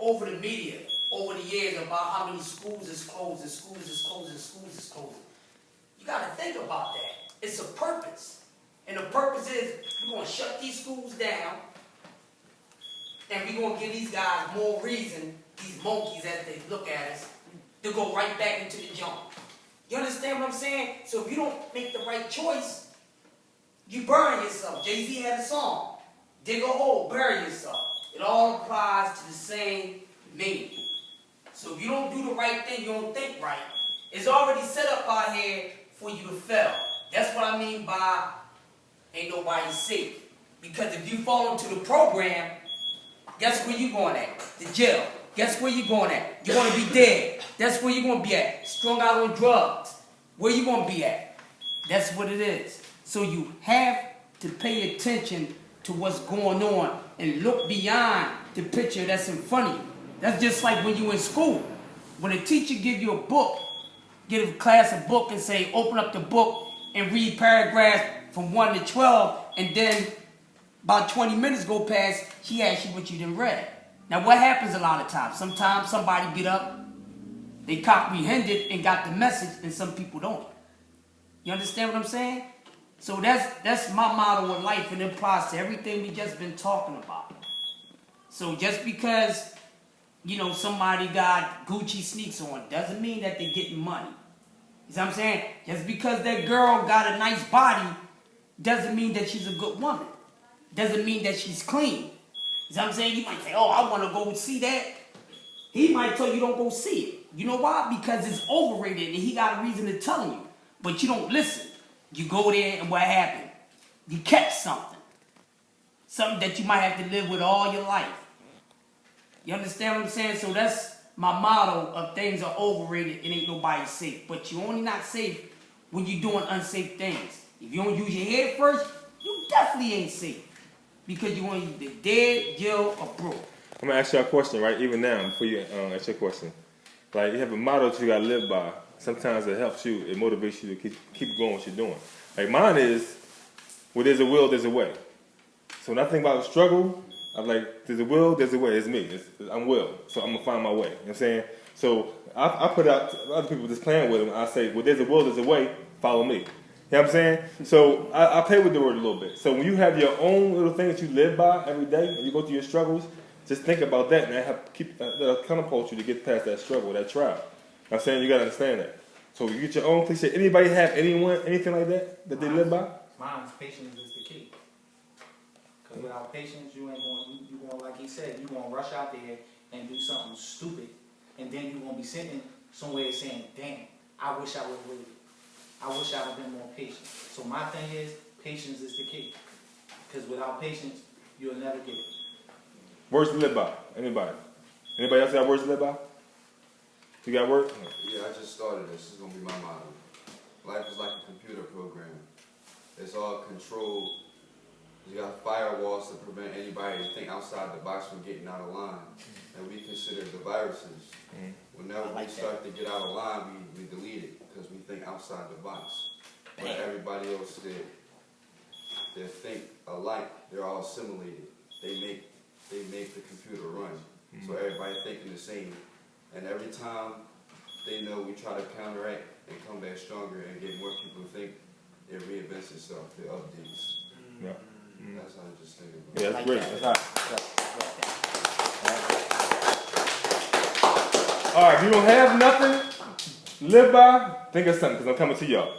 over the media, over the years, about how many schools is closed and schools is closed and schools is closed. You got to think about that. It's a purpose. And the purpose is we're going to shut these schools down and we're going to give these guys more reason, these monkeys as they look at us, to go right back into the jungle. You understand what I'm saying? So if you don't make the right choice, you burn yourself. Jay-Z had a song, dig a hole, bury yourself. It all applies to the same meaning. So if you don't do the right thing, you don't think right, it's already set up out here for you to fail. That's what I mean by ain't nobody safe. Because if you fall into the program, guess where you going at? The jail. Guess where you going at? You're going to be dead. That's where you're going to be at. Strung out on drugs. Where you going to be at? That's what it is. So you have to pay attention to what's going on and look beyond the picture that's in front of you. That's just like when you're in school. When a teacher gives you a book, give a class a book and say, open up the book and read paragraphs from 1 to 12, and then about 20 minutes go past, she asks you what you done read. Now what happens a lot of times? Sometimes somebody get up, they comprehend it and got the message, and some people don't. You understand what I'm saying? So that's my motto in life, and it applies to everything we just been talking about. So just because, you know, somebody got Gucci sneaks on doesn't mean that they're getting money. You see what I'm saying? Just because that girl got a nice body doesn't mean that she's a good woman. Doesn't mean that she's clean. You see what I'm saying? You might say, oh, I want to go see that. He might tell you don't go see it. You know why? Because it's overrated and he got a reason to tell you. But you don't listen. You go there and what happened? You catch something. Something that you might have to live with all your life. You understand what I'm saying? So that's my motto of things are overrated and ain't nobody safe. But you're only not safe when you're doing unsafe things. If you don't use your head first, you definitely ain't safe. Because you're going to either dead, jail, or broke. I'm going to ask you a question, right? Even now, before you ask your question. Like, you have a motto that you got to live by. Sometimes it helps you, it motivates you to keep going what you're doing. Like, mine is, where there's a will, there's a way. So when I think about struggle, I'm like, there's a will, there's a way. It's me. I'm Will. So I'm going to find my way. You know what I'm saying? So I put out to other people just playing with them. I say, well, there's a will, there's a way. Follow me. You know what I'm saying? So I play with the word a little bit. So when you have your own little thing that you live by every day, and you go through your struggles, just think about that, and that'll catapult you to get past that struggle, that trial. You know what I'm saying? You got to understand that. So you get your own cliche. Anybody have anything like that they live by? Mine's patience is the key. Because without patience, you ain't going, you going, like he said, you going to rush out there and do something stupid. And then you're going to be sitting somewhere saying, damn, I wish I would have waited. I wish I would have been more patient. So my thing is, patience is the key. Because without patience, you'll never get it. Words to live by. Anybody? Anybody else got words to live by? You got words? Yeah, I just started this. This is going to be my motto. Life is like a computer program. It's all controlled. You got firewalls to prevent anybody to think outside the box from getting out of line. And we consider the viruses. Whenever we start to get out of line, we delete it because we think outside the box. But everybody else they think alike. They're all assimilated. They make the computer run. So everybody thinking the same. And every time they know we try to counteract and come back stronger and get more people to think, it reinvents itself. It updates. Yeah. That's how I just think about it. Yeah, that's great. That's hot. All right, if you don't have nothing, live by, think of something, because I'm coming to y'all.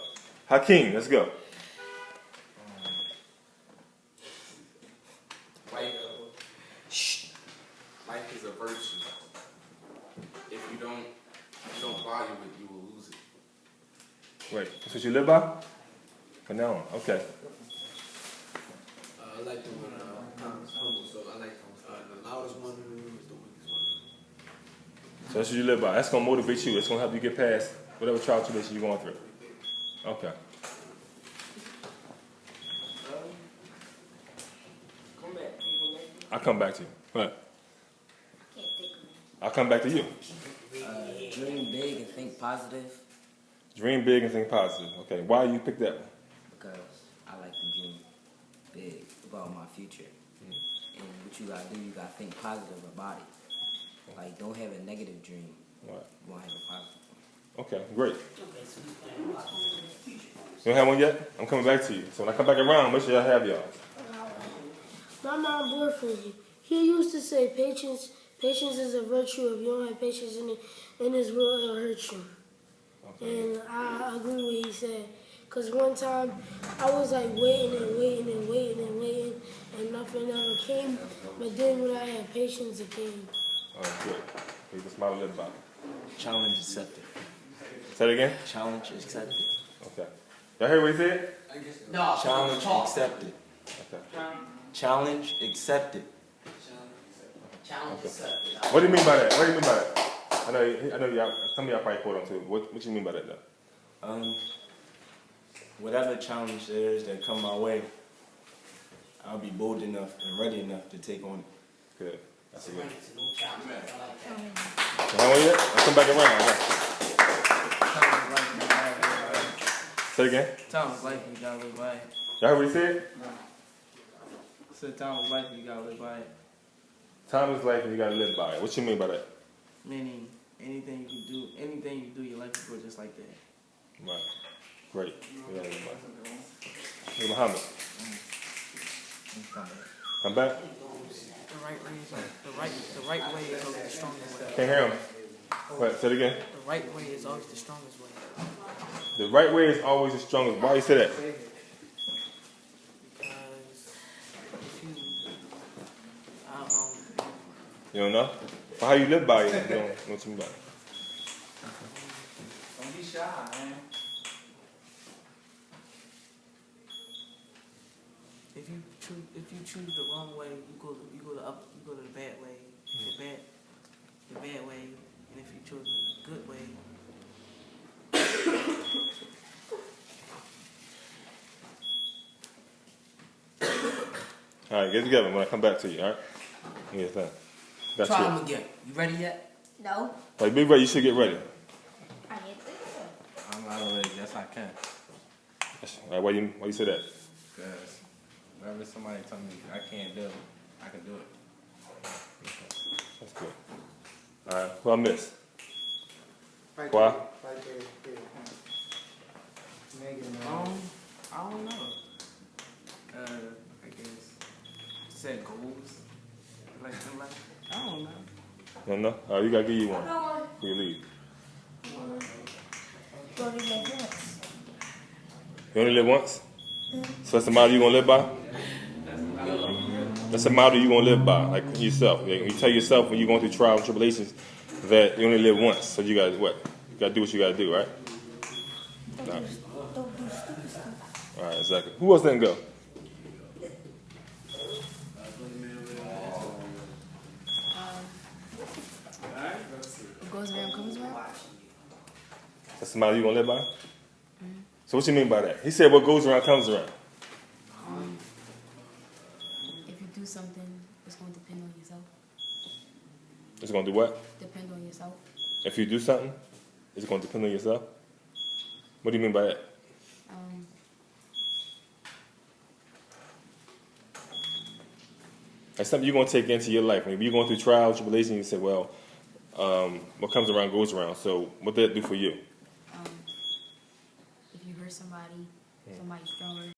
Hakeem, let's go. Life is a virtue. If you don't value it, you will lose it. Wait, that's what you live by? From now on, okay. I like the one, so I like the loudest one is the weakest one. So that's what you live by. That's going to motivate you. It's going to help you get past whatever trial tribulation you're going through. Okay. I'll come back to you. What? I'll come back to you. Dream big and think positive. Dream big and think positive. Okay. Why you pick that one? Because I like to dream big about my future. And what you gotta do, you gotta think positive about it. Like, don't have a negative dream. Right. You want to have a positive one. Okay, great. Okay, so he's playing about the future. You don't have one yet? I'm coming back to you. So when I come back around, make sure y'all have y'all. My mom boyfriend, he used to say patience is a virtue. If you don't have patience in this world, it'll hurt you. Okay. And I agree with what he said. Because one time, I was like waiting and nothing ever came. But then when I had patience, it came. All right, good. Okay, just model live by. Challenge accepted. Say it again? Challenge accepted. Okay. Y'all hear what he said? No, Challenge talk. accepted. Okay. Challenge accepted. Challenge Okay. accepted. What do you mean by that? What do you mean by that? I know y'all, some of y'all probably caught on to it. What you mean by that though? Whatever challenge there is that come my way, I'll be bold enough and ready enough to take on it. Good. That's a good. It's a new challenge. I like that. You have one yet? I'll come back around. Say it again? Time is life, you gotta live by it. Y'all heard what he said? Said time is life, you gotta live by it. Time is life and you gotta live by it. What you mean by that? Meaning, anything you do, your life will go just like that. Right. Great. You gotta live by it. Hey, Muhammad. Come back? The right way is the right way is always the strongest way. Can't hear him. What? Say it again? The right way is always the strongest way. The right way is always the strongest. Why you say that? Because if you, You don't know? Well, how you live by it? You don't know what you mean by it. Don't be shy, man. if you choose the wrong way, you go to the bad way, the bad way, and if you choose the good way. All right, get together when I come back to you, all right? Yes, sir. Got Try you. him again. You ready yet? No. Like, be ready. You should get ready. I didn't think so. I'm not ready. Yes, I can. All right, why you say that? Because whenever somebody tell me I can't do it, I can do it. That's good. All right, who I miss? Right Why? there, right there. Megan, I don't know. I guess set goals like in life. I don't know. You don't know? All right, you gotta give you one. Before you leave. Go to your dance. You only live once? So that's the model you gonna live by? That's the model you gonna live by, like yourself. Like, you tell yourself when you're going through trials and tribulations that you only live once. So you gotta what? You gotta do what you gotta do, right? All right. Don't do stupid stuff. All right, exactly. Who else didn't go? What goes around comes around. That's the model you gonna live by? So what you mean by that? He said what goes around comes around. If you do something, it's going to depend on yourself. It's gonna do what? Depend on yourself. If you do something, it's gonna depend on yourself? What do you mean by that? That's something you're gonna take into your life. When you're going through trials, tribulations, you say, well, what comes around goes around. So what did that do for you? If you hurt somebody, somebody's stronger.